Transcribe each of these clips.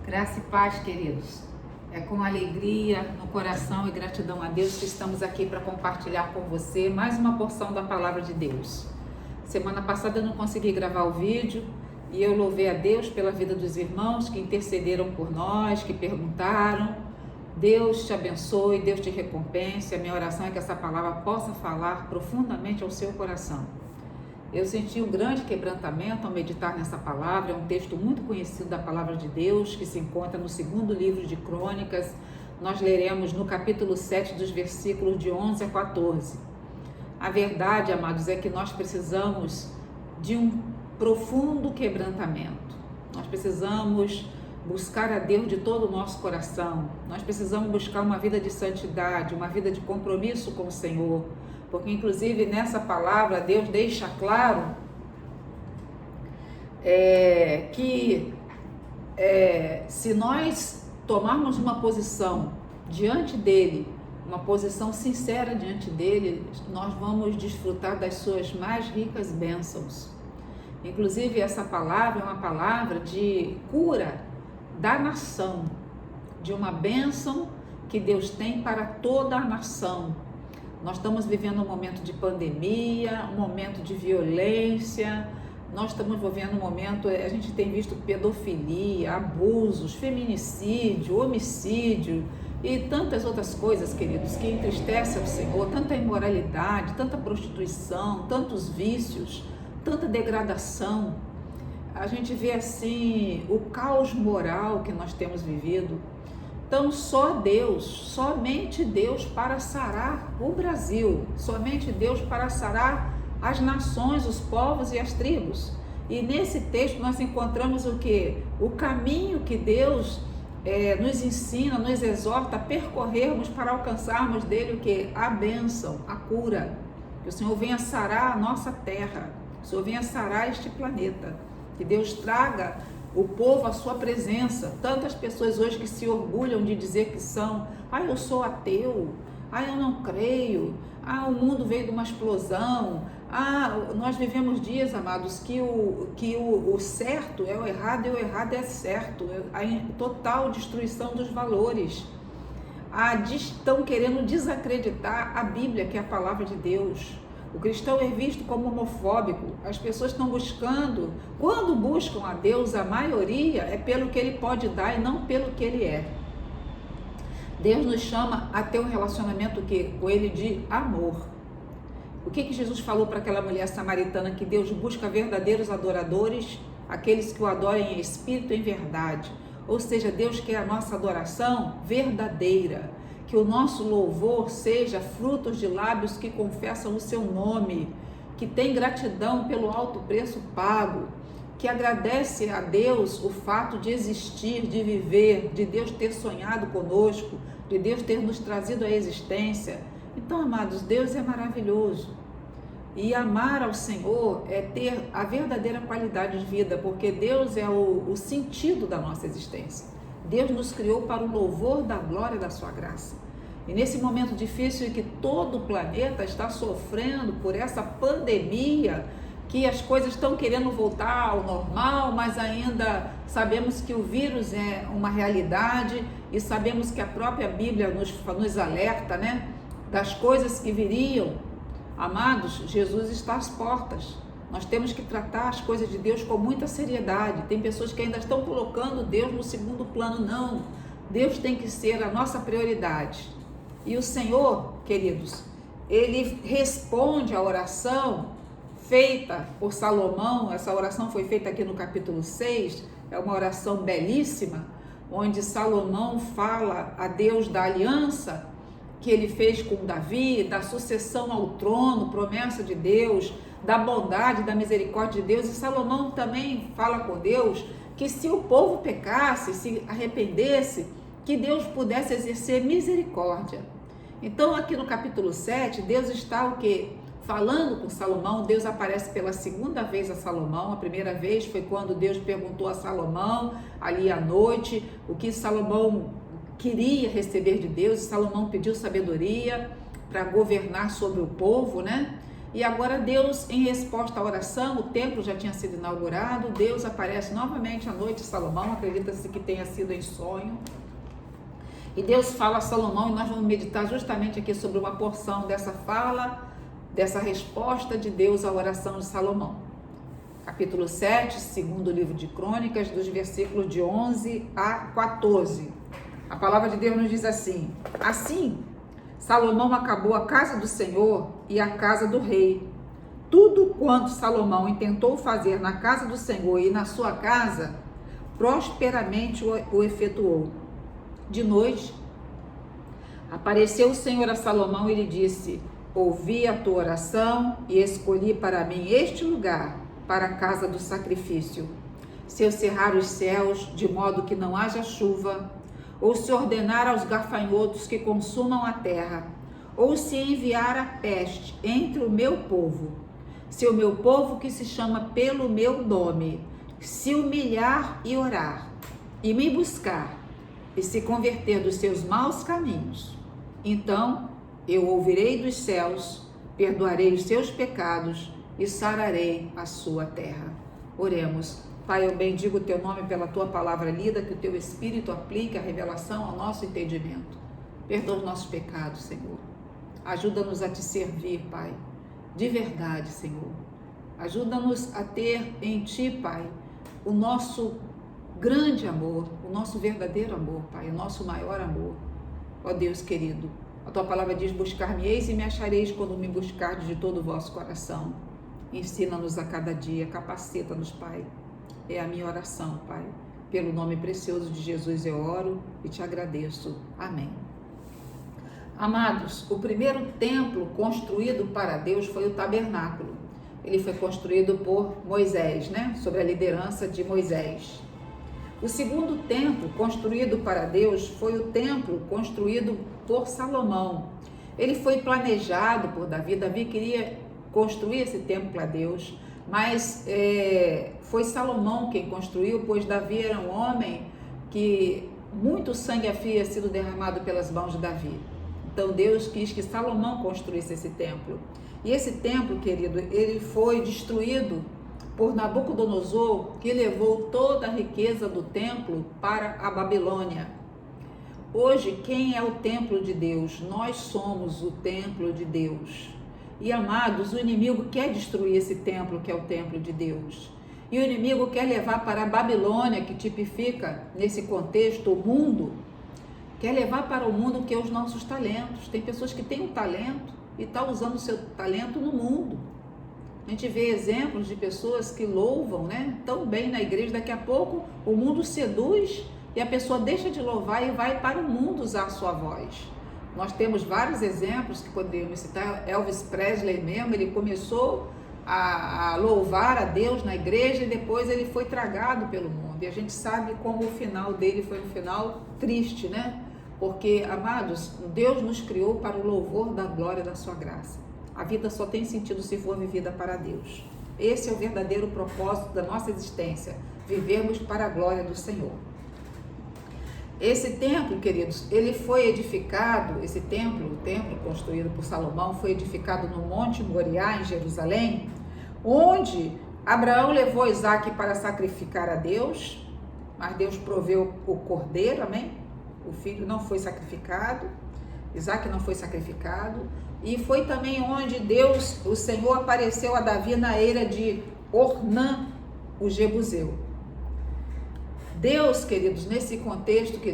Graça e paz, queridos. É com alegria no coração e gratidão a Deus que estamos aqui para compartilhar com você mais uma porção da palavra de Deus. Semana passada eu não consegui gravar o vídeo e eu louvei a Deus pela vida dos irmãos que intercederam por nós, que perguntaram. Deus te abençoe, Deus te recompense. A minha oração é que essa palavra possa falar profundamente ao seu coração. Eu senti um grande quebrantamento ao meditar nessa palavra. É um texto muito conhecido da palavra de Deus, que se encontra no segundo livro de Crônicas. Nós leremos no capítulo 7, dos versículos de 11 a 14. A verdade, amados, é que nós precisamos de um profundo quebrantamento. Nós precisamos buscar a Deus de todo o nosso coração. Nós precisamos buscar uma vida de santidade, uma vida de compromisso com o Senhor. Porque inclusive nessa palavra Deus deixa claro que se nós tomarmos uma posição diante dele, uma posição sincera diante dele, nós vamos desfrutar das suas mais ricas bênçãos. Inclusive essa palavra é uma palavra de cura da nação, de uma bênção que Deus tem para toda a nação. Nós estamos vivendo um momento de pandemia, um momento de violência, nós estamos vivendo um momento, a gente tem visto pedofilia, abusos, feminicídio, homicídio e tantas outras coisas, queridos, que entristecem o Senhor, tanta imoralidade, tanta prostituição, tantos vícios, tanta degradação. A gente vê assim o caos moral que nós temos vivido. Então só Deus, somente Deus para sarar o Brasil, somente Deus para sarar as nações, os povos e as tribos. E nesse texto nós encontramos o quê? O caminho que Deus nos ensina, nos exorta a percorrermos para alcançarmos dele o quê? A bênção, a cura. Que o Senhor venha sarar a nossa terra, que o Senhor venha sarar este planeta, que Deus traga o povo à sua presença. Tantas pessoas hoje que se orgulham de dizer que são, eu sou ateu, eu não creio, o mundo veio de uma explosão, nós vivemos dias, amados, que o certo é o errado e o errado é certo, a total destruição dos valores. Estão querendo desacreditar a Bíblia, que é a palavra de Deus. O cristão é visto como homofóbico. As pessoas estão buscando, quando buscam a Deus, a maioria é pelo que ele pode dar e não pelo que ele é. Deus nos chama a ter um relacionamento com ele de amor. O que Jesus falou para aquela mulher samaritana? Que Deus busca verdadeiros adoradores, aqueles que o adorem em espírito e em verdade. Ou seja, Deus quer a nossa adoração verdadeira. Que o nosso louvor seja frutos de lábios que confessam o seu nome, que tem gratidão pelo alto preço pago, que agradece a Deus o fato de existir, de viver, de Deus ter sonhado conosco, de Deus ter nos trazido à existência. Então, amados, Deus é maravilhoso. E amar ao Senhor é ter a verdadeira qualidade de vida, porque Deus é o sentido da nossa existência. Deus nos criou para o louvor da glória da sua graça. E nesse momento difícil em que todo o planeta está sofrendo por essa pandemia, que as coisas estão querendo voltar ao normal, mas ainda sabemos que o vírus é uma realidade e sabemos que a própria Bíblia nos alerta, das coisas que viriam. Amados, Jesus está às portas. Nós temos que tratar as coisas de Deus com muita seriedade. Tem pessoas que ainda estão colocando Deus no segundo plano. Não, Deus tem que ser a nossa prioridade. E o Senhor, queridos, ele responde à oração feita por Salomão. Essa oração foi feita aqui no capítulo 6, é uma oração belíssima, onde Salomão fala a Deus da aliança que ele fez com Davi, da sucessão ao trono, promessa de Deus, da bondade, da misericórdia de Deus. E Salomão também fala com Deus que se o povo pecasse, se arrependesse, que Deus pudesse exercer misericórdia. Então aqui no capítulo 7, Deus está o quê? Falando com Salomão. Deus aparece pela segunda vez a Salomão. A primeira vez foi quando Deus perguntou a Salomão, ali à noite, o que Salomão queria receber de Deus. E Salomão pediu sabedoria para governar sobre o povo, E agora Deus, em resposta à oração, o templo já tinha sido inaugurado, Deus aparece novamente à noite a Salomão, acredita-se que tenha sido em sonho. E Deus fala a Salomão, e nós vamos meditar justamente aqui sobre uma porção dessa fala, dessa resposta de Deus à oração de Salomão. Capítulo 7, segundo livro de Crônicas, dos versículos de 11 a 14. A palavra de Deus nos diz assim: assim, Salomão acabou a casa do Senhor e a casa do rei. Tudo quanto Salomão intentou fazer na casa do Senhor e na sua casa, prosperamente o efetuou. De noite, apareceu o Senhor a Salomão e lhe disse: ouvi a tua oração e escolhi para mim este lugar, para a casa do sacrifício. Se eu cerrar os céus, de modo que não haja chuva, ou se ordenar aos gafanhotos que consumam a terra, ou se enviar a peste entre o meu povo, se o meu povo que se chama pelo meu nome, se humilhar e orar, e me buscar, e se converter dos seus maus caminhos, então eu ouvirei dos céus, perdoarei os seus pecados e sararei a sua terra. Oremos. Pai, eu bendigo o teu nome pela tua palavra lida, que o teu Espírito aplique a revelação ao nosso entendimento. Perdoa os nossos pecados, Senhor. Ajuda-nos a te servir, Pai, de verdade, Senhor. Ajuda-nos a ter em ti, Pai, o nosso grande amor, o nosso verdadeiro amor, Pai, o nosso maior amor. Ó Deus querido, a tua palavra diz: buscar-me-eis e me achareis quando me buscardes de todo o vosso coração. Ensina-nos a cada dia, capacita-nos, Pai. É a minha oração, Pai. Pelo nome precioso de Jesus eu oro e te agradeço. Amém. Amados, o primeiro templo construído para Deus foi o tabernáculo. Ele foi construído por Moisés, sob a liderança de Moisés. O segundo templo construído para Deus foi o templo construído por Salomão. Ele foi planejado por Davi. Davi queria construir esse templo para Deus, mas foi Salomão quem construiu, pois Davi era um homem que muito sangue havia sido derramado pelas mãos de Davi. Então Deus quis que Salomão construísse esse templo. E esse templo, querido, ele foi destruído por Nabucodonosor, que levou toda a riqueza do templo para a Babilônia. Hoje, quem é o templo de Deus? Nós somos o templo de Deus. E, amados, o inimigo quer destruir esse templo, que é o templo de Deus. E o inimigo quer levar para a Babilônia, que tipifica, nesse contexto, o mundo. Quer levar para o mundo que é os nossos talentos. Tem pessoas que têm um talento e estão usando o seu talento no mundo. A gente vê exemplos de pessoas que louvam, tão bem na igreja, daqui a pouco o mundo seduz e a pessoa deixa de louvar e vai para o mundo usar a sua voz. Nós temos vários exemplos que poderíamos citar. Elvis Presley mesmo, ele começou a louvar a Deus na igreja e depois ele foi tragado pelo mundo. E a gente sabe como o final dele foi um final triste, Porque, amados, Deus nos criou para o louvor da glória da sua graça. A vida só tem sentido se for vivida para Deus. Esse é o verdadeiro propósito da nossa existência, vivermos para a glória do Senhor. Esse templo, queridos, ele foi edificado, o templo construído por Salomão, foi edificado no Monte Moriá, em Jerusalém, onde Abraão levou Isaque para sacrificar a Deus, mas Deus proveu o cordeiro, amém? O filho não foi sacrificado, Isaque não foi sacrificado, e foi também onde o Senhor apareceu a Davi na eira de Ornã, o Jebuseu. Deus, queridos, nesse texto que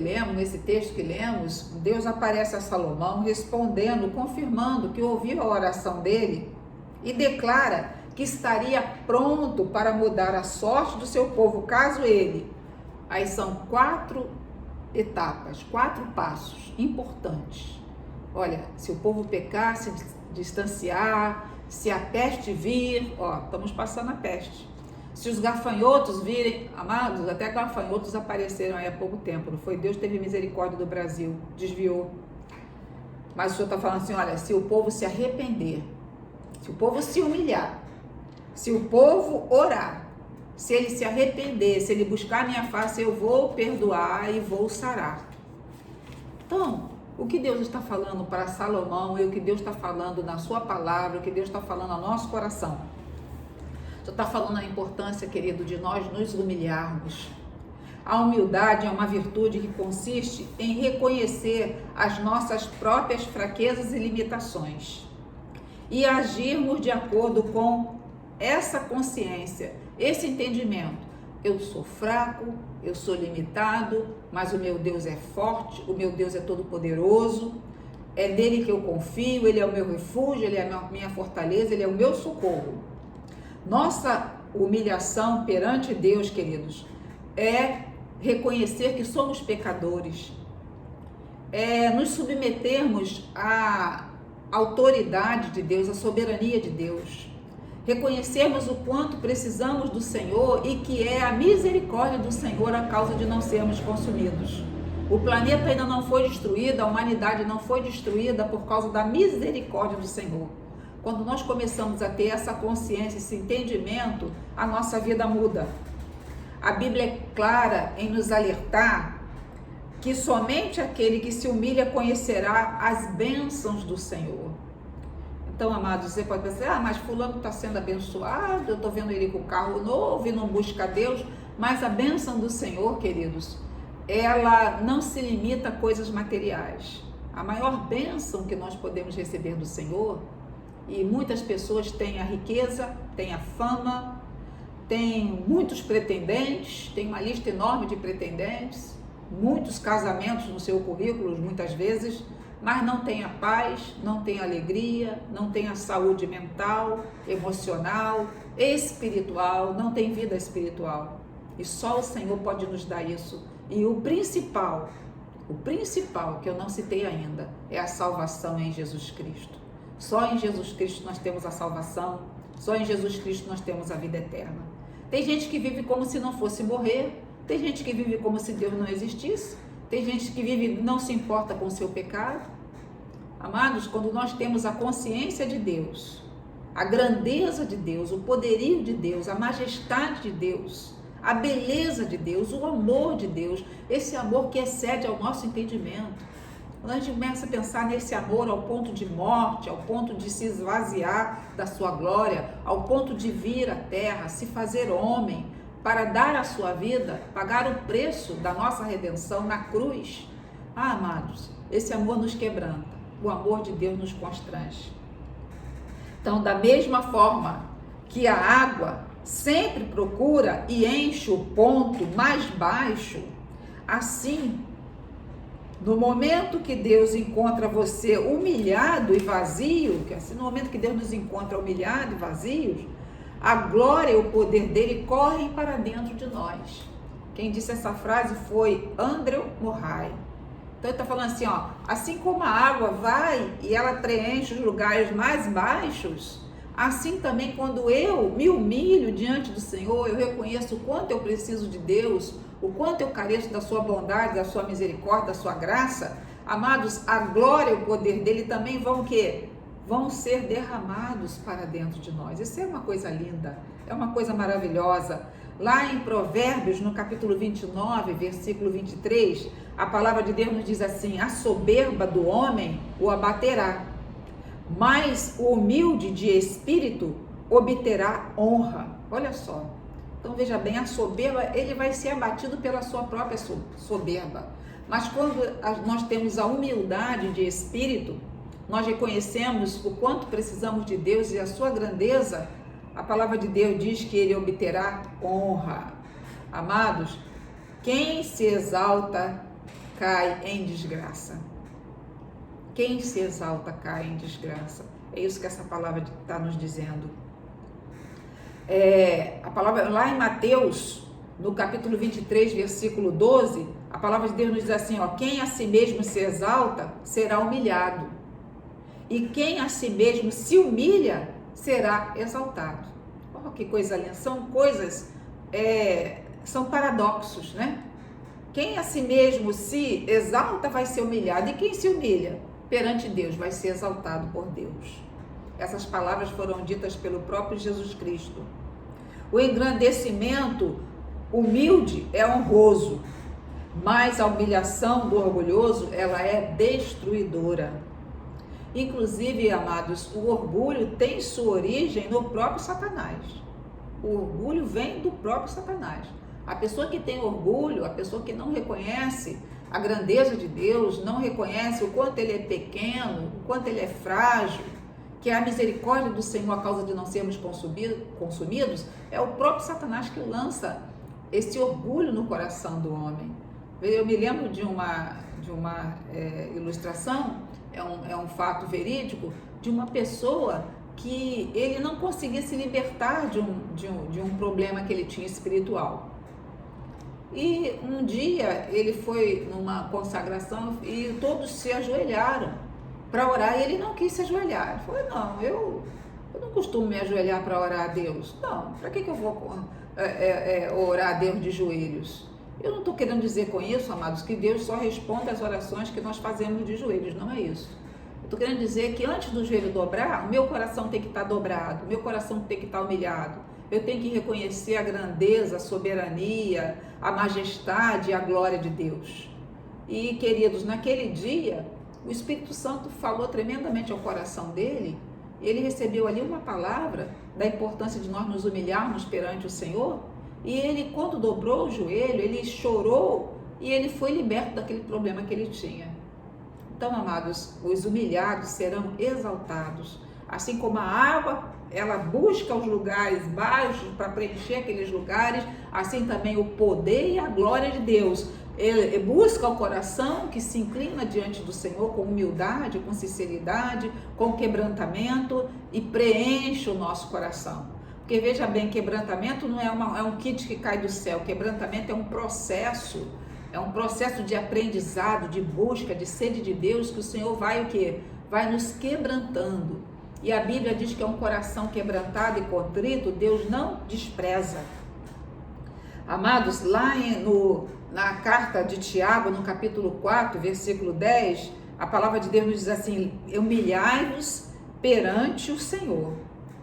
lemos, Deus aparece a Salomão respondendo, confirmando que ouviu a oração dele e declara que estaria pronto para mudar a sorte do seu povo, caso ele. Aí são 4 etapas, 4 passos importantes. Olha, se o povo pecar, se distanciar, se a peste vir, estamos passando a peste. Se os gafanhotos virem, amados, até gafanhotos apareceram aí há pouco tempo, não foi? Deus teve misericórdia do Brasil, desviou. Mas o Senhor está falando assim, olha, se o povo se arrepender, se o povo se humilhar, se o povo orar, se ele se arrepender, se ele buscar a minha face, eu vou perdoar e vou sarar. Então, O que Deus está falando para Salomão e o que Deus está falando na sua palavra, o que Deus está falando no nosso coração. Você está falando a importância, querido, de nós nos humilharmos. A humildade é uma virtude que consiste em reconhecer as nossas próprias fraquezas e limitações e agirmos de acordo com essa consciência, esse entendimento. Eu sou fraco, eu sou limitado, mas o meu Deus é forte, o meu Deus é todo-poderoso, é nele que eu confio, ele é o meu refúgio, ele é a minha fortaleza, ele é o meu socorro. Nossa humilhação perante Deus, queridos, é reconhecer que somos pecadores, é nos submetermos à autoridade de Deus, à soberania de Deus, reconhecermos o quanto precisamos do Senhor e que é a misericórdia do Senhor a causa de não sermos consumidos. O planeta ainda não foi destruído, a humanidade não foi destruída por causa da misericórdia do Senhor. Quando nós começamos a ter essa consciência, esse entendimento, a nossa vida muda. A Bíblia é clara em nos alertar que somente aquele que se humilha conhecerá as bênçãos do Senhor. Então, amados, você pode pensar, mas fulano está sendo abençoado, eu estou vendo ele com o carro novo e não busca Deus, mas a bênção do Senhor, queridos, ela não se limita a coisas materiais. A maior bênção que nós podemos receber do Senhor, e muitas pessoas têm a riqueza, têm a fama, têm muitos pretendentes, tem uma lista enorme de pretendentes, muitos casamentos no seu currículo, muitas vezes, mas não tem a paz, não tem a alegria, não tem a saúde mental, emocional, espiritual, não tem vida espiritual. E só o Senhor pode nos dar isso. E o principal que eu não citei ainda, é a salvação em Jesus Cristo. Só em Jesus Cristo nós temos a salvação, só em Jesus Cristo nós temos a vida eterna. Tem gente que vive como se não fosse morrer, tem gente que vive como se Deus não existisse, tem gente que vive não se importa com o seu pecado. Amados, quando nós temos a consciência de Deus, a grandeza de Deus, o poderio de Deus, a majestade de Deus, a beleza de Deus, o amor de Deus, esse amor que excede ao nosso entendimento. Quando a gente começa a pensar nesse amor ao ponto de morte, ao ponto de se esvaziar da sua glória, ao ponto de vir à terra, se fazer homem, para dar a sua vida, pagar o preço da nossa redenção na cruz. Ah, amados, esse amor nos quebranta, o amor de Deus nos constrange. Então, da mesma forma que a água sempre procura e enche o ponto mais baixo, assim, no momento que Deus encontra você humilhado e vazio, que assim, no momento que Deus nos encontra humilhado e vazios, a glória e o poder dele correm para dentro de nós. Quem disse essa frase foi Andrew Murray. Então ele está falando assim, ó, assim como a água vai e ela preenche os lugares mais baixos, assim também quando eu me humilho diante do Senhor, eu reconheço o quanto eu preciso de Deus, o quanto eu careço da sua bondade, da sua misericórdia, da sua graça. Amados, a glória e o poder dele também vão o quê? Vão ser derramados para dentro de nós. Isso é uma coisa linda, é uma coisa maravilhosa. Lá em Provérbios, no capítulo 29, versículo 23, a palavra de Deus nos diz assim: a soberba do homem o abaterá, mas o humilde de espírito obterá honra. Olha só. Então veja bem, a soberba, ele vai ser abatido pela sua própria soberba. Mas quando nós temos a humildade de espírito, nós reconhecemos o quanto precisamos de Deus e a sua grandeza, a palavra de Deus diz que ele obterá honra. Amados, quem se exalta cai em desgraça. Quem se exalta cai em desgraça. É isso que essa palavra está nos dizendo. A palavra lá em Mateus, no capítulo 23, versículo 12, a palavra de Deus nos diz assim, ó, quem a si mesmo se exalta será humilhado, e quem a si mesmo se humilha será exaltado. Oh, que coisa linda, são coisas, são paradoxos, né? Quem a si mesmo se exalta vai ser humilhado, e quem se humilha perante Deus vai ser exaltado por Deus. Essas palavras foram ditas pelo próprio Jesus Cristo. O engrandecimento humilde é honroso, Mas a humilhação do orgulhoso, ela é destruidora. Inclusive, amados, o orgulho tem sua origem no próprio Satanás. O orgulho vem do próprio Satanás. A pessoa que tem orgulho, a pessoa que não reconhece a grandeza de Deus, não reconhece o quanto ele é pequeno, o quanto ele é frágil, que é a misericórdia do Senhor a causa de não sermos consumidos, é o próprio Satanás que lança esse orgulho no coração do homem. Eu me lembro de uma ilustração, é um fato verídico, de uma pessoa que ele não conseguia se libertar de um problema que ele tinha espiritual. E um dia ele foi numa consagração e todos se ajoelharam para orar e ele não quis se ajoelhar. Ele falou, não, eu não costumo me ajoelhar para orar a Deus. Não, para que eu vou orar a Deus de joelhos? Eu não estou querendo dizer com isso, amados, que Deus só responde às orações que nós fazemos de joelhos, não é isso. Eu estou querendo dizer que antes do joelho dobrar, o meu coração tem que estar dobrado, o meu coração tem que estar humilhado. Eu tenho que reconhecer a grandeza, a soberania, a majestade e a glória de Deus. E, queridos, naquele dia, o Espírito Santo falou tremendamente ao coração dele. Ele recebeu ali uma palavra da importância de nós nos humilharmos perante o Senhor. E ele, quando dobrou o joelho, ele chorou e ele foi liberto daquele problema que ele tinha. Então, amados, os humilhados serão exaltados. Assim como a água, ela busca os lugares baixos para preencher aqueles lugares, assim também o poder e a glória de Deus. Ele busca o coração que se inclina diante do Senhor com humildade, com sinceridade, com quebrantamento e preenche o nosso coração. Porque veja bem, quebrantamento não é um kit que cai do céu, quebrantamento é um processo de aprendizado, de busca, de sede de Deus, que o Senhor vai o quê? Vai nos quebrantando. E a Bíblia diz que é um coração quebrantado e contrito, Deus não despreza. Amados, lá na carta de Tiago, no capítulo 4, versículo 10, a palavra de Deus nos diz assim, humilhai-vos perante o Senhor,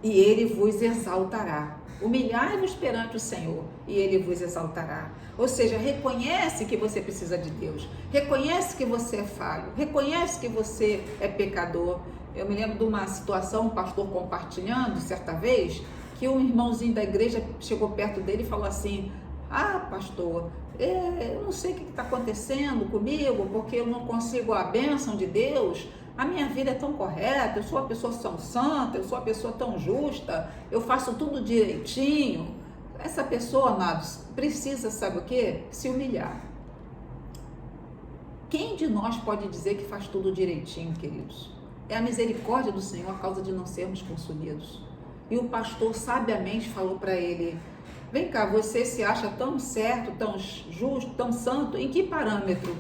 e Ele vos exaltará. Humilhai-vos perante o Senhor, e Ele vos exaltará. Ou seja, reconhece que você precisa de Deus, reconhece que você é falho, reconhece que você é pecador. Eu me lembro de uma situação, um pastor compartilhando, certa vez, que um irmãozinho da igreja chegou perto dele e falou assim, pastor, eu não sei o que está acontecendo comigo, porque eu não consigo a bênção de Deus, a minha vida é tão correta, eu sou uma pessoa tão santa, eu sou uma pessoa tão justa, eu faço tudo direitinho. Essa pessoa, amados, precisa, sabe o quê? Se humilhar. Quem de nós pode dizer que faz tudo direitinho, queridos? É a misericórdia do Senhor a causa de não sermos consumidos. E o pastor sabiamente falou para ele, vem cá, você se acha tão certo, tão justo, tão santo, em que parâmetro?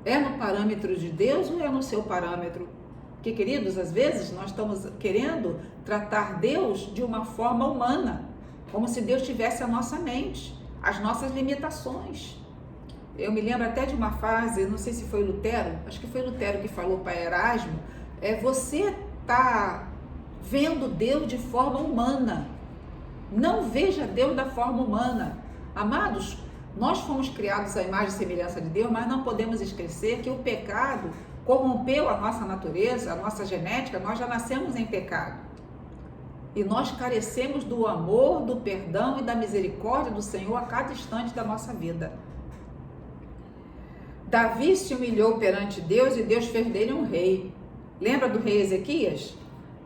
É no parâmetro de Deus ou é no seu parâmetro? Porque, queridos, às vezes nós estamos querendo tratar Deus de uma forma humana, como se Deus tivesse a nossa mente, as nossas limitações. Eu me lembro até de uma frase, não sei se foi Lutero, acho que foi Lutero que falou para Erasmo, você está vendo Deus de forma humana. Não veja Deus da forma humana. Amados, nós fomos criados à imagem e semelhança de Deus, mas não podemos esquecer que o pecado corrompeu a nossa natureza, a nossa genética, nós já nascemos em pecado. E nós carecemos do amor, do perdão e da misericórdia do Senhor a cada instante da nossa vida. Davi se humilhou perante Deus e Deus fez dele um rei. Lembra do rei Ezequias?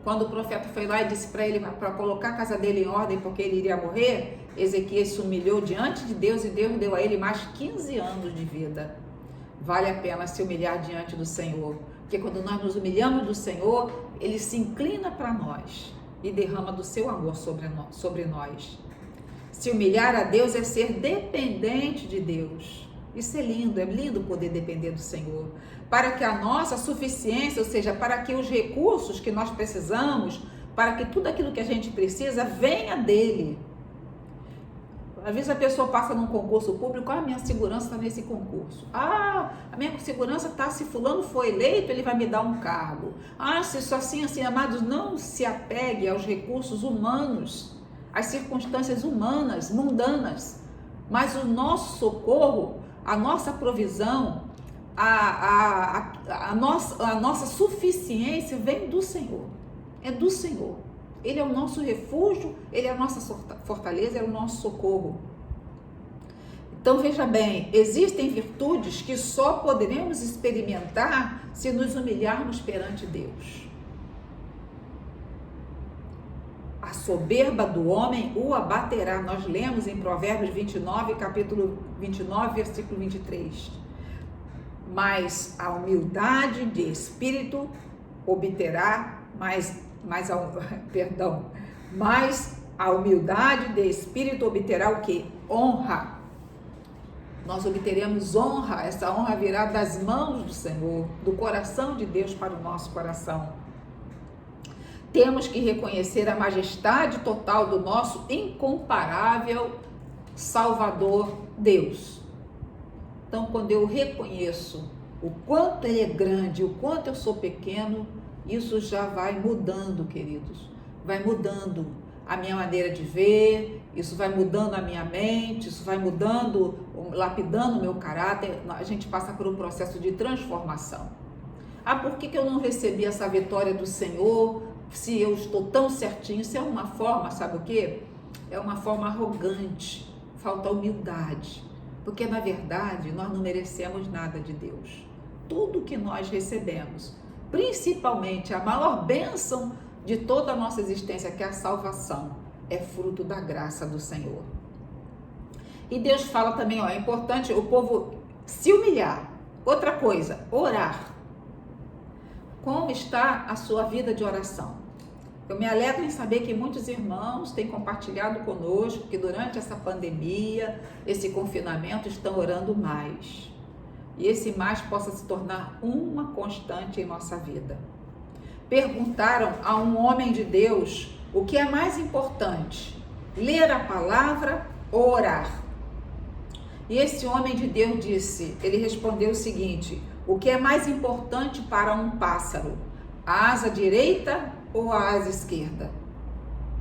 Quando o profeta foi lá e disse para ele para colocar a casa dele em ordem porque ele iria morrer, Ezequias se humilhou diante de Deus e Deus deu a ele mais 15 anos de vida. Vale a pena se humilhar diante do Senhor, porque quando nós nos humilhamos do Senhor, Ele se inclina para nós e derrama do seu amor sobre nós. Se humilhar a Deus é ser dependente de Deus. Isso é lindo poder depender do Senhor. Para que a nossa suficiência, ou seja, para que os recursos que nós precisamos, para que tudo aquilo que a gente precisa venha dele. Às vezes a pessoa passa num concurso público, a minha segurança está nesse concurso. A minha segurança está, se fulano for eleito, ele vai me dar um cargo. Se isso assim, amados, não se apegue aos recursos humanos, às circunstâncias humanas, mundanas. Mas o nosso socorro, a nossa provisão, a nossa suficiência vem do Senhor. É do Senhor. Ele é o nosso refúgio, Ele é a nossa fortaleza, é o nosso socorro. Então veja bem, existem virtudes que só poderemos experimentar se nos humilharmos perante Deus. A soberba do homem o abaterá. Nós lemos em Provérbios 29, capítulo 29, versículo 23. Mas a humildade de espírito obterá mas a humildade de espírito obterá o quê? Honra. Nós obteremos honra, essa honra virá das mãos do Senhor, do coração de Deus para o nosso coração. Temos que reconhecer a majestade total do nosso incomparável Salvador Deus. Então, quando eu reconheço o quanto Ele é grande, o quanto eu sou pequeno, isso já vai mudando, queridos. Vai mudando a minha maneira de ver, isso vai mudando a minha mente, isso vai mudando, lapidando o meu caráter. A gente passa por um processo de transformação. Por que eu não recebi essa vitória do Senhor se eu estou tão certinho? Isso é uma forma, sabe o quê? É uma forma arrogante, falta humildade. Porque, na verdade, nós não merecemos nada de Deus. Tudo que nós recebemos, principalmente a maior bênção de toda a nossa existência, que é a salvação, é fruto da graça do Senhor. E Deus fala também, é importante o povo se humilhar. Outra coisa, orar. Como está a sua vida de oração? Eu me alegro em saber que muitos irmãos têm compartilhado conosco que durante essa pandemia, esse confinamento, estão orando mais. E esse mais possa se tornar uma constante em nossa vida. Perguntaram a um homem de Deus o que é mais importante, ler a palavra ou orar? E esse homem de Deus ele respondeu o seguinte: o que é mais importante para um pássaro, a asa direita ou a asa esquerda?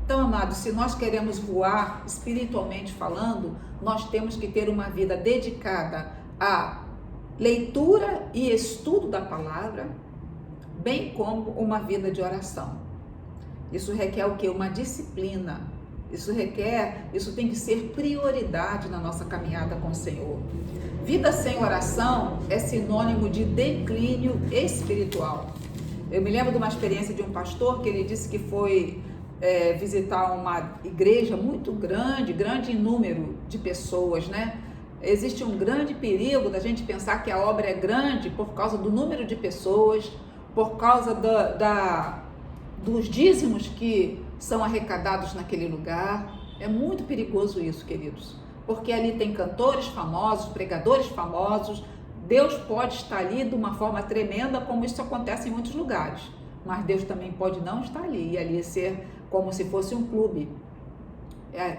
Então, amados, se nós queremos voar espiritualmente falando, nós temos que ter uma vida dedicada à leitura e estudo da palavra, bem como uma vida de oração. Isso requer o quê? Uma disciplina. Isso tem que ser prioridade na nossa caminhada com o Senhor. Vida sem oração é sinônimo de declínio espiritual. Eu me lembro de uma experiência de um pastor que ele disse que foi visitar uma igreja muito grande em número de pessoas, né? Existe um grande perigo da gente pensar que a obra é grande por causa do número de pessoas, por causa dos dízimos que são arrecadados naquele lugar. É muito perigoso isso, queridos, porque ali tem cantores famosos, pregadores famosos. Deus pode estar ali de uma forma tremenda, como isso acontece em muitos lugares, mas Deus também pode não estar ali, e ali ser como se fosse um clube.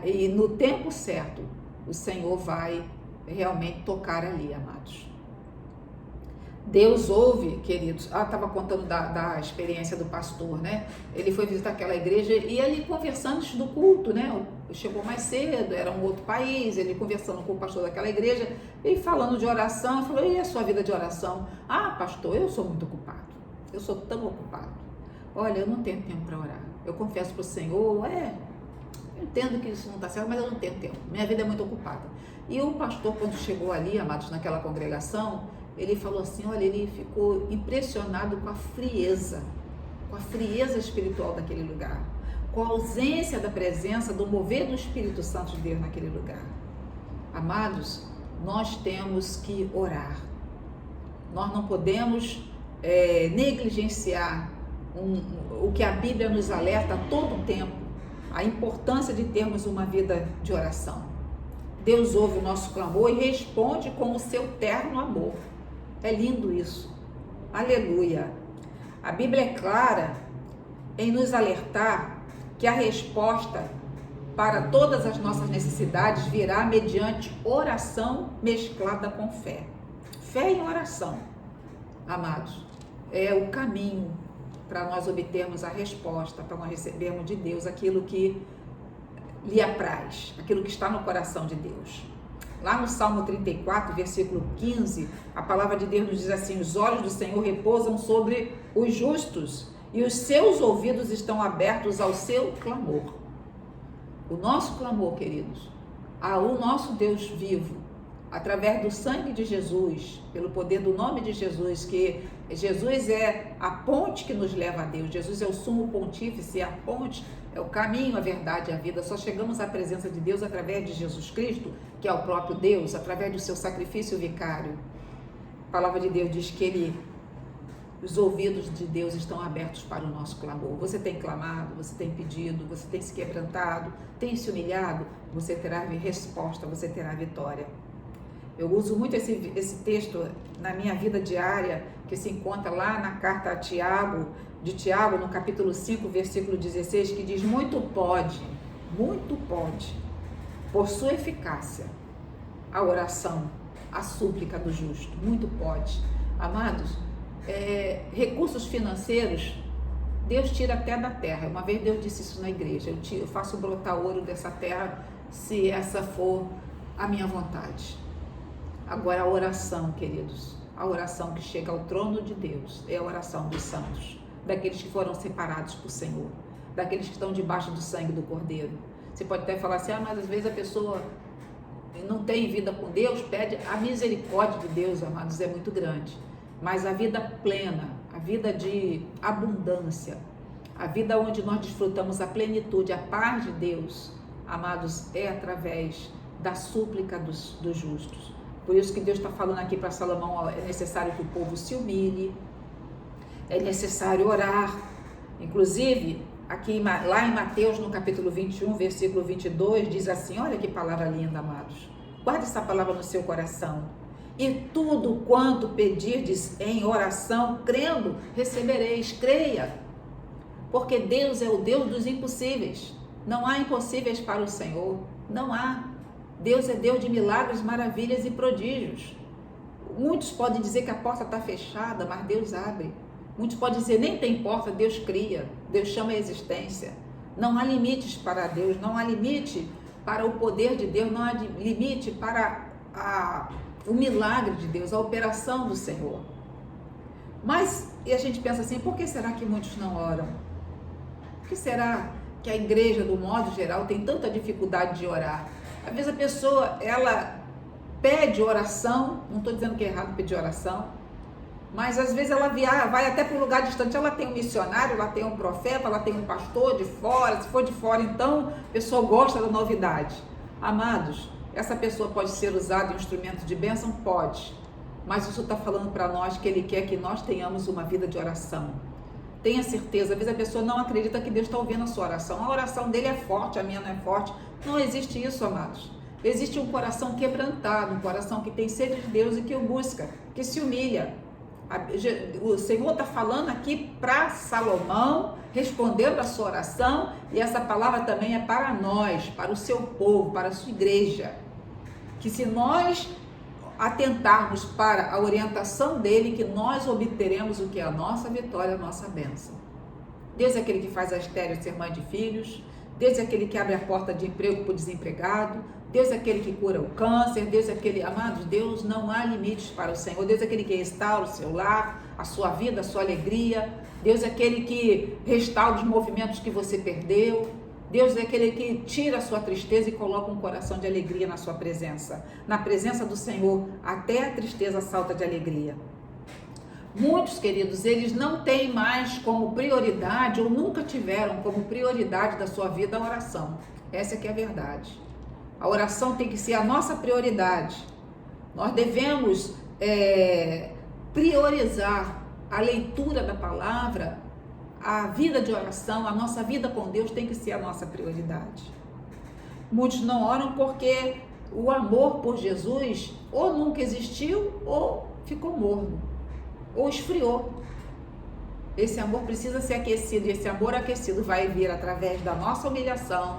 E no tempo certo, o Senhor vai realmente tocar ali, amados. Deus ouve, queridos. Estava contando da experiência do pastor, né? Ele foi visitar aquela igreja e ali conversando antes do culto, né? Chegou mais cedo, era um outro país, ele conversando com o pastor daquela igreja e falando de oração. Falou: e a sua vida de oração? Pastor, eu sou muito ocupado. Eu sou tão ocupado. Olha, eu não tenho tempo para orar. Eu confesso para o Senhor, eu entendo que isso não está certo, mas eu não tenho tempo. Minha vida é muito ocupada. E o pastor, quando chegou ali, amados, naquela congregação, ele falou assim, olha, ele ficou impressionado com a frieza espiritual daquele lugar, com a ausência da presença, do mover do Espírito Santo de Deus naquele lugar. Amados, nós temos que orar. Nós não podemos negligenciar o que a Bíblia nos alerta a todo tempo, a importância de termos uma vida de oração. Deus ouve o nosso clamor e responde com o seu terno amor. É lindo isso. Aleluia. A Bíblia é clara em nos alertar que a resposta para todas as nossas necessidades virá mediante oração mesclada com fé. Fé em oração, amados, é o caminho para nós obtermos a resposta, para nós recebermos de Deus aquilo que lhe apraz, aquilo que está no coração de Deus. lá no Salmo 34, versículo 15, a palavra de Deus nos diz assim: os olhos do Senhor repousam sobre os justos e os seus ouvidos estão abertos ao seu clamor. O nosso clamor, queridos, ao nosso Deus vivo, através do sangue de Jesus, pelo poder do nome de Jesus, que Jesus é a ponte que nos leva a Deus, Jesus é o sumo pontífice, a ponte é o caminho, a verdade e a vida. Só chegamos à presença de Deus através de Jesus Cristo, que é o próprio Deus, através do seu sacrifício vicário. A palavra de Deus diz que os ouvidos de Deus estão abertos para o nosso clamor. Você tem clamado, você tem pedido, você tem se quebrantado, tem se humilhado, você terá resposta, você terá vitória. Eu uso muito esse texto na minha vida diária, que se encontra lá na carta de Tiago, no capítulo 5, versículo 16, que diz: muito pode, por sua eficácia, a oração, a súplica do justo, muito pode. Amados, recursos financeiros, Deus tira até da terra. Uma vez Deus disse isso na igreja: eu faço brotar ouro dessa terra, se essa for a minha vontade. Agora a oração, queridos, a oração que chega ao trono de Deus é a oração dos santos, daqueles que foram separados por Senhor, daqueles que estão debaixo do sangue do Cordeiro. Você pode até falar assim: mas às vezes a pessoa não tem vida com Deus, pede. A misericórdia de Deus, amados, é muito grande, mas a vida plena, a vida de abundância, a vida onde nós desfrutamos a plenitude, a paz de Deus, amados, é através da súplica dos justos. Por isso que Deus está falando aqui para Salomão: é necessário que o povo se humilhe, é necessário orar. Inclusive, aqui lá em Mateus, no capítulo 21, versículo 22, diz assim: olha que palavra linda, amados. Guarde essa palavra no seu coração. E tudo quanto pedirdes em oração, crendo, recebereis. Creia, porque Deus é o Deus dos impossíveis. Não há impossíveis para o Senhor, não há. Deus é Deus de milagres, maravilhas e prodígios. Muitos podem dizer que a porta está fechada, mas Deus abre. Muitos podem dizer: nem tem porta, Deus cria, Deus chama a existência. Não há limites para Deus, não há limite para o poder de Deus, não há limite para o milagre de Deus, a operação do Senhor. Mas, e a gente pensa assim: por que será que muitos não oram? Por que será que a igreja, do modo geral, tem tanta dificuldade de orar? Às vezes a pessoa, ela pede oração, não estou dizendo que é errado pedir oração, mas às vezes ela vai até para um lugar distante, ela tem um missionário, ela tem um profeta, ela tem um pastor de fora. Se for de fora, então a pessoa gosta da novidade. Amados, essa pessoa pode ser usada em instrumento de bênção? Pode, mas isso está falando para nós que Ele quer que nós tenhamos uma vida de oração. Tenha certeza. Às vezes a pessoa não acredita que Deus está ouvindo a sua oração. A oração dele é forte, a minha não é forte. Não existe isso, amados. Existe um coração quebrantado, um coração que tem sede de Deus e que o busca, que se humilha. O Senhor está falando aqui para Salomão, respondendo a sua oração, e essa palavra também é para nós, para o seu povo, para a sua igreja. Que se nós atentarmos para a orientação dele, que nós obteremos o que é a nossa vitória, a nossa bênção. Deus é aquele que faz a estéril ser mãe de filhos. Deus é aquele que abre a porta de emprego para o desempregado. Deus é aquele que cura o câncer. Deus é aquele, amados, Deus não há limites para o Senhor. Deus é aquele que restaura o seu lar, a sua vida, a sua alegria. Deus é aquele que restaura os movimentos que você perdeu. Deus é aquele que tira a sua tristeza e coloca um coração de alegria na sua presença. Na presença do Senhor, até a tristeza salta de alegria. Muitos, queridos, eles não têm mais como prioridade, ou nunca tiveram como prioridade da sua vida a oração. Essa que é a verdade. A oração tem que ser a nossa prioridade. Nós devemos priorizar a leitura da palavra. A vida de oração, a nossa vida com Deus tem que ser a nossa prioridade. Muitos não oram porque o amor por Jesus ou nunca existiu ou ficou morno, ou esfriou. Esse amor precisa ser aquecido, e esse amor aquecido vai vir através da nossa humilhação,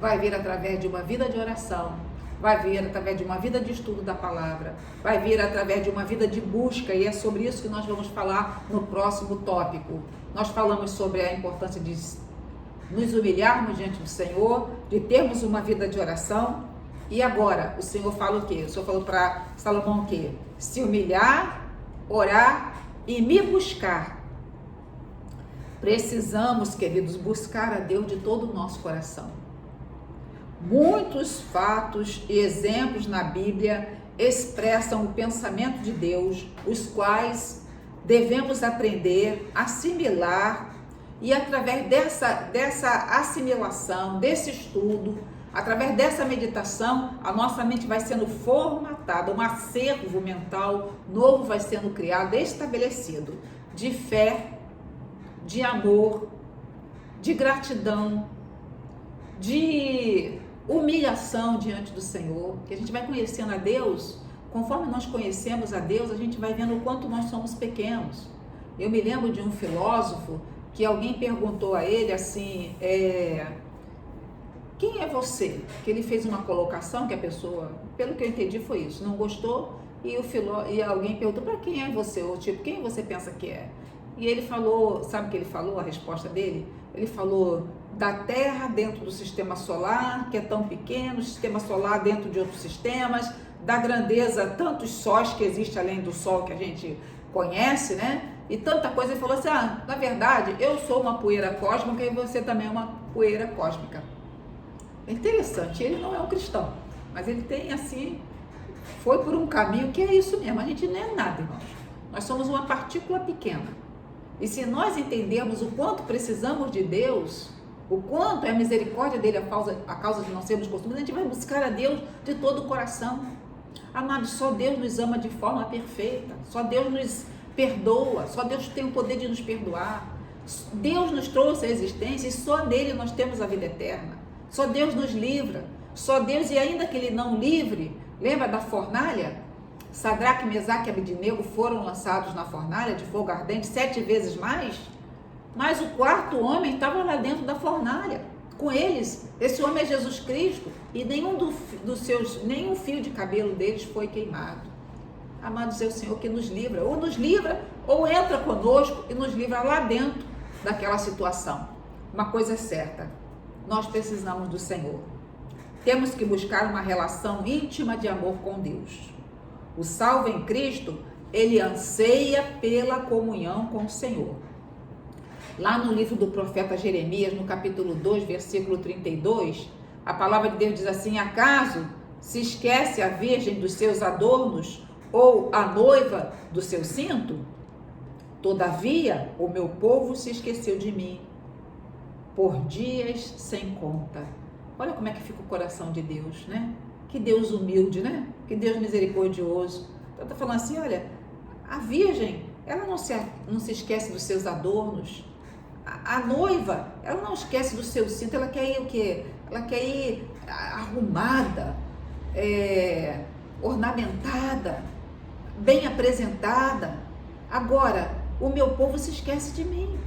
vai vir através de uma vida de oração, vai vir através de uma vida de estudo da palavra, vai vir através de uma vida de busca, e é sobre isso que nós vamos falar no próximo tópico. Nós falamos sobre a importância de nos humilharmos diante do Senhor, de termos uma vida de oração, E agora, o Senhor fala o quê? O Senhor falou para Salomão o quê? Se humilhar, orar e me buscar. Precisamos, queridos, buscar a Deus de todo o nosso coração. Muitos fatos e exemplos na Bíblia expressam o pensamento de Deus, os quais devemos aprender, assimilar, e através dessa assimilação, desse estudo, através dessa meditação, a nossa mente vai sendo formatada, um acervo mental novo vai sendo criado, estabelecido, de fé, de amor, de gratidão, de humilhação diante do Senhor, que a gente vai conhecendo a Deus. Conforme nós conhecemos a Deus, a gente vai vendo o quanto nós somos pequenos. Eu me lembro de um filósofo que alguém perguntou a ele assim, quem é você? Que ele fez uma colocação que a pessoa, pelo que eu entendi foi isso, não gostou, e alguém perguntou, para quem é você? Ou tipo, quem você pensa que é? E ele falou, sabe o que ele falou, a resposta dele? Ele falou da Terra dentro do sistema solar, que é tão pequeno, o sistema solar dentro de outros sistemas, da grandeza, tantos sóis que existem além do Sol que a gente conhece, né? E tanta coisa. Ele falou assim, na verdade, eu sou uma poeira cósmica e você também é uma poeira cósmica. É interessante, ele não é um cristão, mas ele tem assim, foi por um caminho que é isso mesmo, a gente não é nada, irmãos. Nós somos uma partícula pequena. E se nós entendermos o quanto precisamos de Deus, o quanto é a misericórdia dele a causa de não sermos consumidos, a gente vai buscar a Deus de todo o coração. Amados, só Deus nos ama de forma perfeita, só Deus nos perdoa, só Deus tem o poder de nos perdoar. Deus nos trouxe a existência e só nele nós temos a vida eterna. Só Deus nos livra, só Deus, e ainda que ele não livre, lembra da fornalha? Sadraque, Mesaque e Abednego foram lançados na fornalha de fogo ardente 7 vezes mais, mas o quarto homem estava lá dentro da fornalha, com eles. Esse homem é Jesus Cristo, e nenhum fio de cabelo deles foi queimado. Amados, é o Senhor que nos livra, ou entra conosco e nos livra lá dentro daquela situação. Uma coisa é certa, nós precisamos do Senhor. Temos que buscar uma relação íntima de amor com Deus. O salvo em Cristo, ele anseia pela comunhão com o Senhor. Lá no livro do profeta Jeremias, no capítulo 2, versículo 32, a palavra de Deus diz assim, acaso se esquece a virgem dos seus adornos ou a noiva do seu cinto? Todavia, o meu povo se esqueceu de mim por dias sem conta. Olha como é que fica o coração de Deus, né? Que Deus humilde, né? Que Deus misericordioso. Então está falando assim, olha, a virgem, ela não se esquece dos seus adornos. A noiva, ela não esquece do seu cinto, ela quer ir o quê? Ela quer ir arrumada, ornamentada, bem apresentada. Agora, o meu povo se esquece de mim.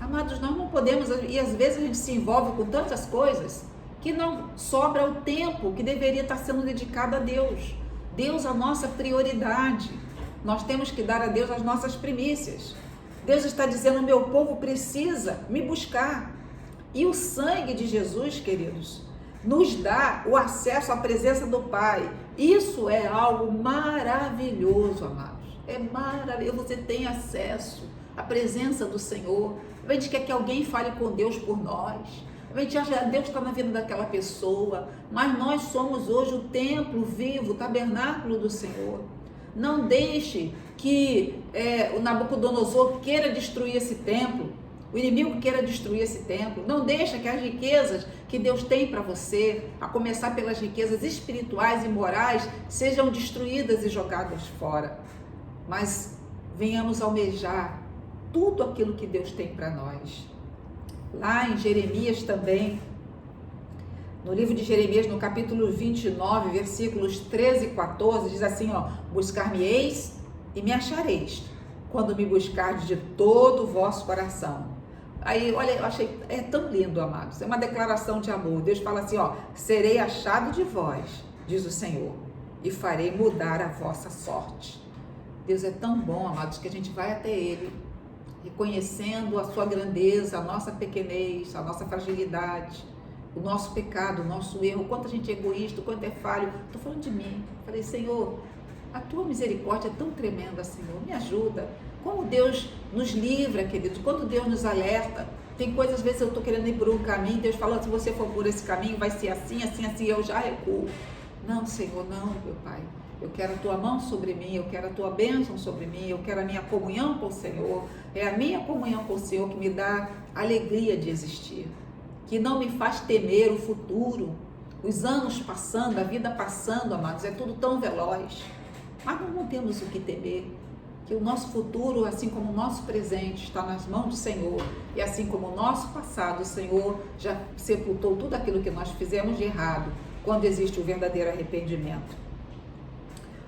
Amados, nós não podemos, e às vezes a gente se envolve com tantas coisas que não sobra o tempo que deveria estar sendo dedicado a Deus. Deus é a nossa prioridade. Nós temos que dar a Deus as nossas primícias. Deus está dizendo, o meu povo precisa me buscar. E o sangue de Jesus, queridos, nos dá o acesso à presença do Pai. Isso é algo maravilhoso, amados. É maravilhoso, você tem acesso à presença do Senhor. A gente quer que alguém fale com Deus por nós. A gente acha que Deus está na vida daquela pessoa, mas nós somos hoje o templo vivo, o tabernáculo do Senhor. Não deixe que o Nabucodonosor queira destruir esse templo, o inimigo queira destruir esse templo. Não deixe que as riquezas que Deus tem para você, a começar pelas riquezas espirituais e morais, sejam destruídas e jogadas fora. Mas venhamos almejar tudo aquilo que Deus tem para nós. Lá em Jeremias também, no livro de Jeremias, no capítulo 29, versículos 13 e 14, diz assim, buscar-me-eis e me achareis, quando me buscardes de todo o vosso coração. Aí, olha, eu achei, é tão lindo, amados, é uma declaração de amor. Deus fala assim, serei achado de vós, diz o Senhor, e farei mudar a vossa sorte. Deus é tão bom, amados, que a gente vai até Ele, reconhecendo a sua grandeza, a nossa pequenez, a nossa fragilidade, o nosso pecado, o nosso erro, o quanto a gente é egoísta, o quanto é falho. Estou falando de mim. Falei, Senhor, a tua misericórdia é tão tremenda, Senhor, me ajuda. Como Deus nos livra, queridos, quando Deus nos alerta. Tem coisas, às vezes eu estou querendo ir por um caminho, Deus fala, se você for por esse caminho, vai ser assim, assim, assim, eu já recuo. Não, Senhor, não, meu Pai. Eu quero a tua mão sobre mim, eu quero a tua bênção sobre mim, eu quero a minha comunhão com o Senhor. É a minha comunhão com o Senhor que me dá alegria de existir, que não me faz temer o futuro. Os anos passando, a vida passando, amados, é tudo tão veloz. Mas não temos o que temer, que o nosso futuro, assim como o nosso presente, está nas mãos do Senhor. E assim como o nosso passado, o Senhor já sepultou tudo aquilo que nós fizemos de errado, quando existe o verdadeiro arrependimento.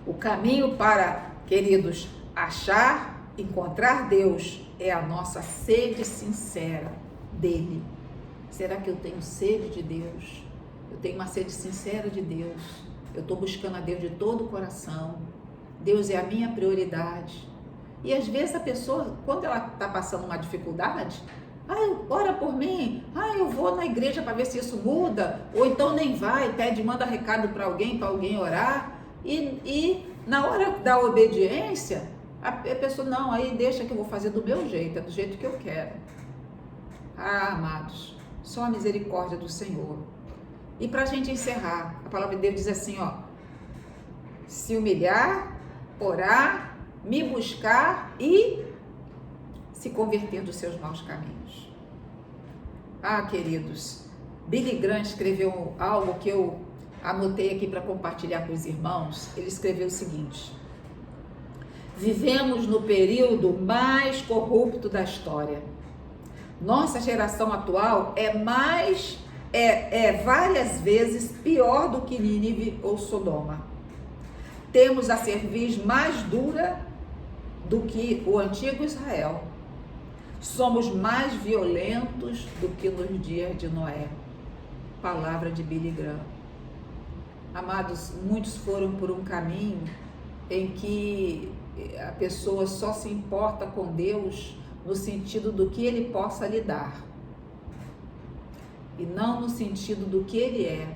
O caminho para, queridos, achar, encontrar Deus é a nossa sede sincera dele. Será que eu tenho sede de Deus? Eu tenho uma sede sincera de Deus. Eu estou buscando a Deus de todo o coração. Deus é a minha prioridade. E às vezes a pessoa, quando ela está passando uma dificuldade, ora por mim, eu vou na igreja para ver se isso muda, ou então nem vai, manda recado para alguém orar. E na hora da obediência, a pessoa, não, aí deixa que eu vou fazer do meu jeito, é do jeito que eu quero. Amados, só a misericórdia do Senhor. E para a gente encerrar, a palavra de Deus diz assim, se humilhar, orar, me buscar e se converter dos seus maus caminhos. Queridos, Billy Graham escreveu algo que eu anotei aqui para compartilhar com os irmãos. Ele escreveu o seguinte: vivemos no período mais corrupto da história. Nossa geração atual é várias vezes pior do que Nínive ou Sodoma. Temos a cerviz mais dura do que o antigo Israel. Somos mais violentos do que nos dias de Noé. Palavra de Billy Graham. Amados, muitos foram por um caminho em que a pessoa só se importa com Deus no sentido do que Ele possa lhe dar, e não no sentido do que Ele é,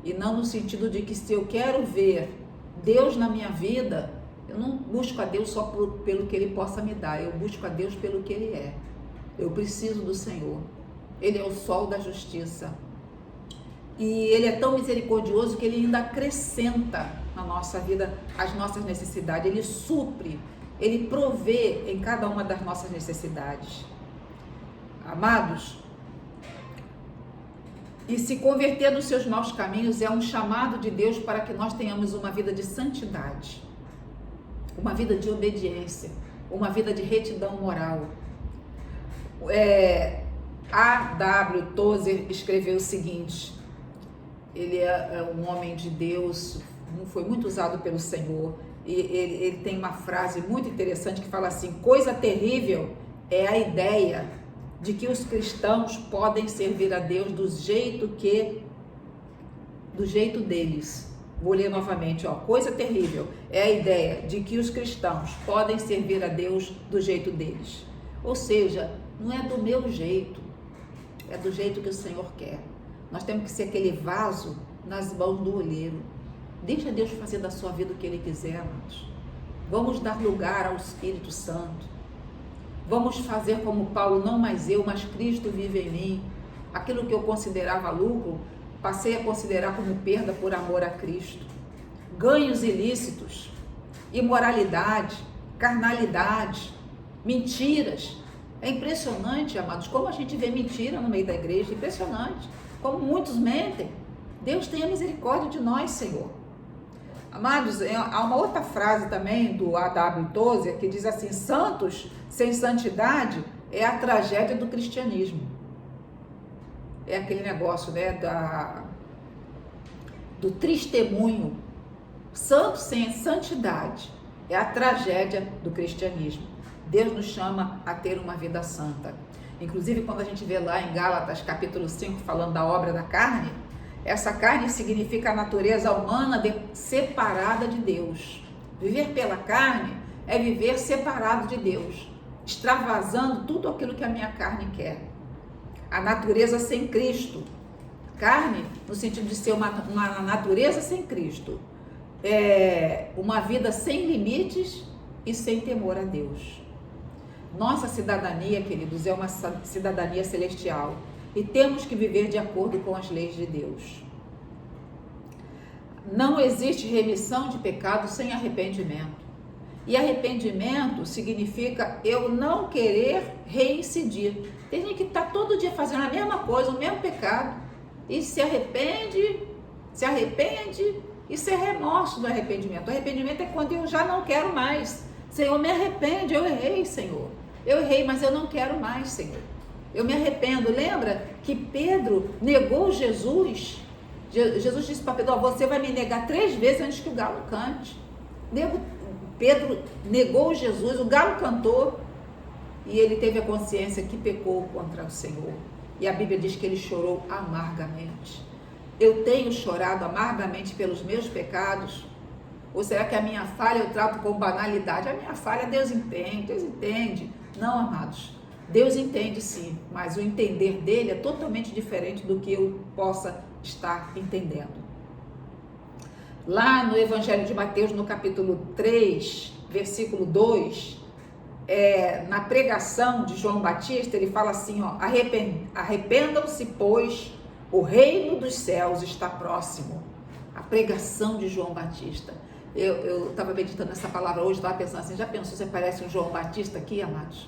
e não no sentido de que se eu quero ver Deus na minha vida, eu não busco a Deus só pelo que Ele possa me dar, eu busco a Deus pelo que Ele é. Eu preciso do Senhor. Ele é o sol da justiça. E Ele é tão misericordioso que Ele ainda acrescenta na nossa vida as nossas necessidades. Ele supre, Ele provê em cada uma das nossas necessidades. Amados, e se converter dos seus maus caminhos é um chamado de Deus para que nós tenhamos uma vida de santidade, uma vida de obediência, uma vida de retidão moral. A.W. Tozer escreveu o seguinte: ele é um homem de Deus, foi muito usado pelo Senhor, e ele tem uma frase muito interessante que fala assim: coisa terrível é a ideia de que os cristãos podem servir a Deus do jeito deles. Vou ler novamente, coisa terrível é a ideia de que os cristãos podem servir a Deus do jeito deles. Ou seja, não é do meu jeito, é do jeito que o Senhor quer. Nós temos que ser aquele vaso nas mãos do olheiro. Deixa Deus fazer da sua vida o que Ele quiser, amados. Vamos dar lugar ao Espírito Santo. Vamos fazer como Paulo: não mais eu, mas Cristo vive em mim. Aquilo que eu considerava lucro, passei a considerar como perda por amor a Cristo. Ganhos ilícitos, imoralidade, carnalidade, mentiras. É impressionante, amados, como a gente vê mentira no meio da igreja. Impressionante, como muitos mentem. Deus tenha misericórdia de nós, Senhor. Amados, há uma outra frase também do A.W. Tozer que diz assim: santos sem santidade é a tragédia do cristianismo. É aquele negócio, do testemunho. Santos sem santidade é a tragédia do cristianismo. Deus nos chama a ter uma vida santa. Inclusive, quando a gente vê lá em Gálatas capítulo 5, falando da obra da carne, essa carne significa a natureza humana separada de Deus. Viver pela carne é viver separado de Deus, extravasando tudo aquilo que a minha carne quer. a natureza sem Cristo. Carne, no sentido de ser uma natureza sem Cristo. Uma vida sem limites e sem temor a Deus. Nossa cidadania, queridos, é uma cidadania celestial. E temos que viver de acordo com as leis de Deus. Não existe remissão de pecado sem arrependimento. E arrependimento significa eu não querer reincidir. Tem gente que está todo dia fazendo a mesma coisa, o mesmo pecado, e se arrepende, isso é remorso do arrependimento. O arrependimento é quando eu já não quero mais. Senhor, me arrepende, eu errei, Senhor. Eu errei, mas eu não quero mais, Senhor. Eu me arrependo. Lembra que Pedro negou Jesus? Jesus disse para Pedro, você vai me negar 3 vezes antes que o galo cante. Pedro negou Jesus, o galo cantou e ele teve a consciência que pecou contra o Senhor. E a Bíblia diz que ele chorou amargamente. Eu tenho chorado amargamente pelos meus pecados? Ou será que a minha falha eu trato com banalidade? A minha falha Deus entende. Não, amados, Deus entende sim, mas o entender dele é totalmente diferente do que eu possa estar entendendo. Lá no Evangelho de Mateus, no capítulo 3, versículo 2, na pregação de João Batista, ele fala assim, arrependam-se, pois o reino dos céus está próximo. A pregação de João Batista. Eu estava meditando nessa palavra hoje, estava pensando assim, já pensou, você parece um João Batista aqui, amados?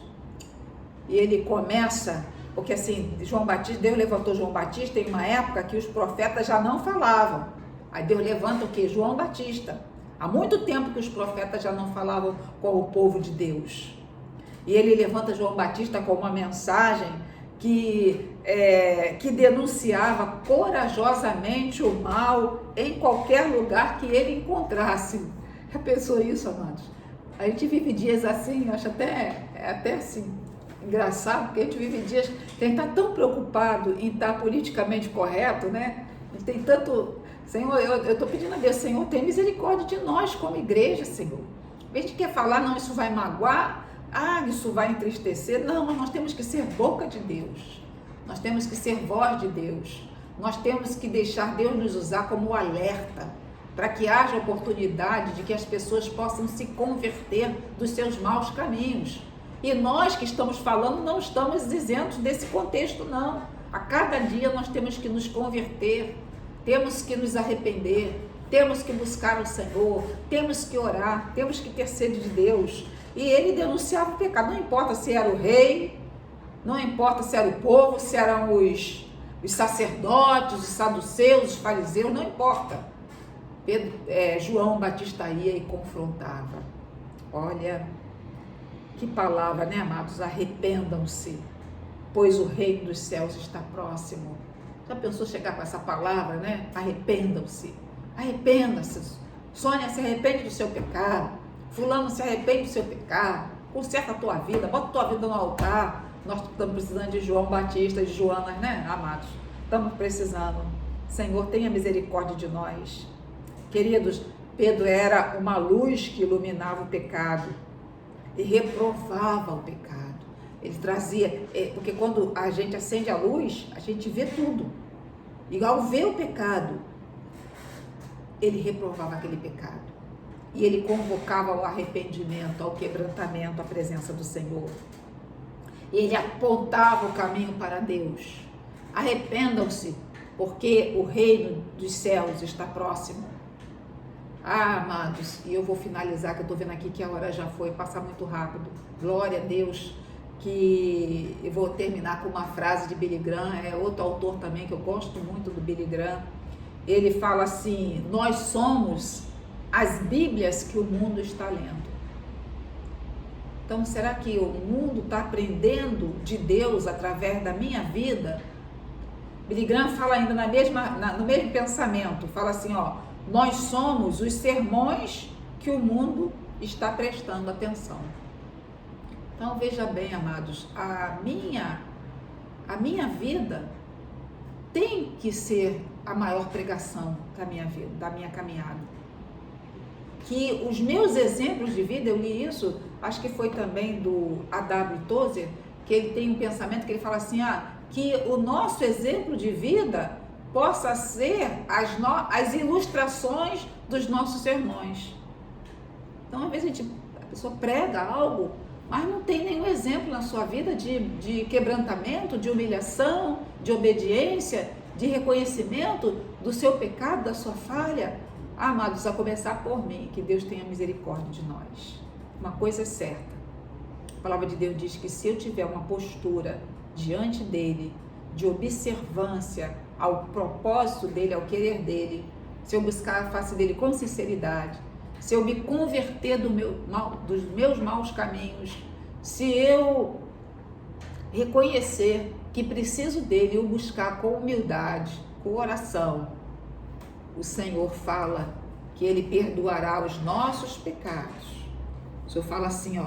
E ele começa, porque assim, Deus levantou João Batista em uma época que os profetas já não falavam. Aí Deus levanta o quê? João Batista. Há muito tempo que os profetas já não falavam com o povo de Deus. E ele levanta João Batista com uma mensagem que denunciava corajosamente o mal em qualquer lugar que ele encontrasse. Já pensou isso, amados? A gente vive dias assim, acho até assim, engraçado, porque a gente vive dias que a gente está tão preocupado em estar politicamente correto, né? A gente tem tanto... Senhor, eu estou pedindo a Deus, Senhor, tem misericórdia de nós como igreja, Senhor. A gente quer falar, não, isso vai magoar, isso vai entristecer. Não, mas nós temos que ser boca de Deus. Nós temos que ser voz de Deus. Nós temos que deixar Deus nos usar como alerta, para que haja oportunidade de que as pessoas possam se converter dos seus maus caminhos. E nós que estamos falando não estamos isentos desse contexto, não. A cada dia nós temos que nos converter, temos que nos arrepender, temos que buscar o Senhor, temos que orar, temos que ter sede de Deus. E ele denunciava o pecado, não importa se era o rei, não importa se era o povo, se eram os sacerdotes, os saduceus, os fariseus, não importa. João Batista ia e confrontava. Olha, que palavra, né, amados? Arrependam-se, pois o reino dos céus está próximo. Já pensou chegar com essa palavra, né? Arrependam-se, arrependa-se. Sônia, se arrepende do seu pecado. Fulano, se arrepende do seu pecado. Conserta a tua vida, bota a tua vida no altar. Nós estamos precisando de João Batista, de Joanas, né, amados? Estamos precisando. Senhor, tenha misericórdia de nós. Queridos, Pedro era uma luz que iluminava o pecado e reprovava o pecado. Ele trazia, porque quando a gente acende a luz, a gente vê tudo. E ao ver o pecado, ele reprovava aquele pecado. E ele convocava ao arrependimento, ao quebrantamento, à presença do Senhor. E ele apontava o caminho para Deus. Arrependam-se, porque o reino dos céus está próximo. Amados, e eu vou finalizar, que eu estou vendo aqui que a hora já foi, passar muito rápido. Glória a Deus, que eu vou terminar com uma frase de Billy Graham, outro autor também que eu gosto muito do Billy Graham. Ele fala assim, nós somos as Bíblias que o mundo está lendo. Então, será que o mundo está aprendendo de Deus através da minha vida? Billy Graham fala ainda no mesmo pensamento, fala assim, nós somos os sermões que o mundo está prestando atenção. Então, veja bem, amados, a minha vida tem que ser a maior pregação da minha vida, da minha caminhada. Que os meus exemplos de vida, eu li isso, acho que foi também do A.W. Tozer, que ele tem um pensamento que ele fala assim, que o nosso exemplo de vida possa ser as ilustrações dos nossos sermões. Então, às vezes a pessoa prega algo, mas não tem nenhum exemplo na sua vida de quebrantamento, de humilhação, de obediência, de reconhecimento do seu pecado, da sua falha. Amados, a começar por mim, que Deus tenha misericórdia de nós. Uma coisa é certa, a palavra de Deus diz que se eu tiver uma postura diante dele, de observância ao propósito dele, ao querer dele, se eu buscar a face dele com sinceridade, se eu me converter dos meus maus caminhos, se eu reconhecer que preciso dele e o buscar com humildade, com oração, o Senhor fala que ele perdoará os nossos pecados. O Senhor fala assim,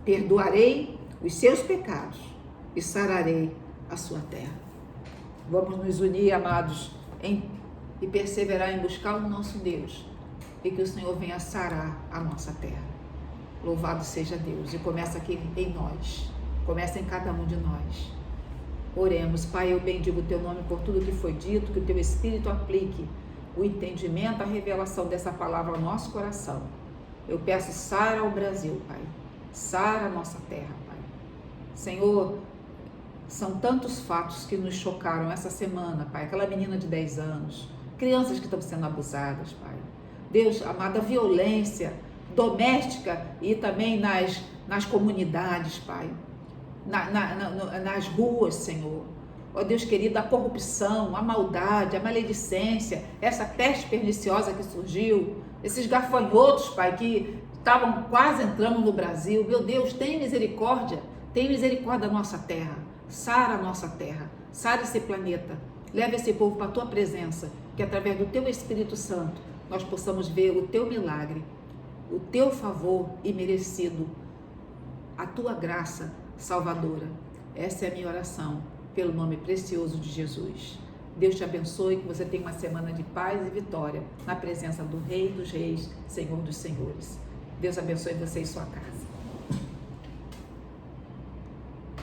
perdoarei os seus pecados e sararei a sua terra. Vamos nos unir, amados, e perseverar em buscar o nosso Deus, e que o Senhor venha sarar a nossa terra. Louvado seja Deus. E começa aqui em nós, começa em cada um de nós. Oremos. Pai, eu bendigo o teu nome por tudo que foi dito, que o teu Espírito aplique o entendimento, a revelação dessa palavra ao nosso coração. Eu peço, sara ao Brasil, Pai, sara a nossa terra, Pai. Senhor, são tantos fatos que nos chocaram essa semana, Pai. Aquela menina de 10 anos, crianças que estão sendo abusadas, Pai. Deus, amada, violência doméstica e também nas comunidades, Pai. Nas ruas, Senhor. Ó Deus querido, a corrupção, a maldade, a maledicência, essa peste perniciosa que surgiu, esses gafanhotos, Pai, que estavam quase entrando no Brasil. Meu Deus, tem misericórdia da nossa terra. Sara a nossa terra, sara esse planeta, leva esse povo para a tua presença, que através do teu Espírito Santo nós possamos ver o teu milagre, o teu favor imerecido, a tua graça salvadora. Essa é a minha oração, pelo nome precioso de Jesus. Deus te abençoe, que você tenha uma semana de paz e vitória na presença do Rei dos Reis, Senhor dos Senhores. Deus abençoe você e sua casa.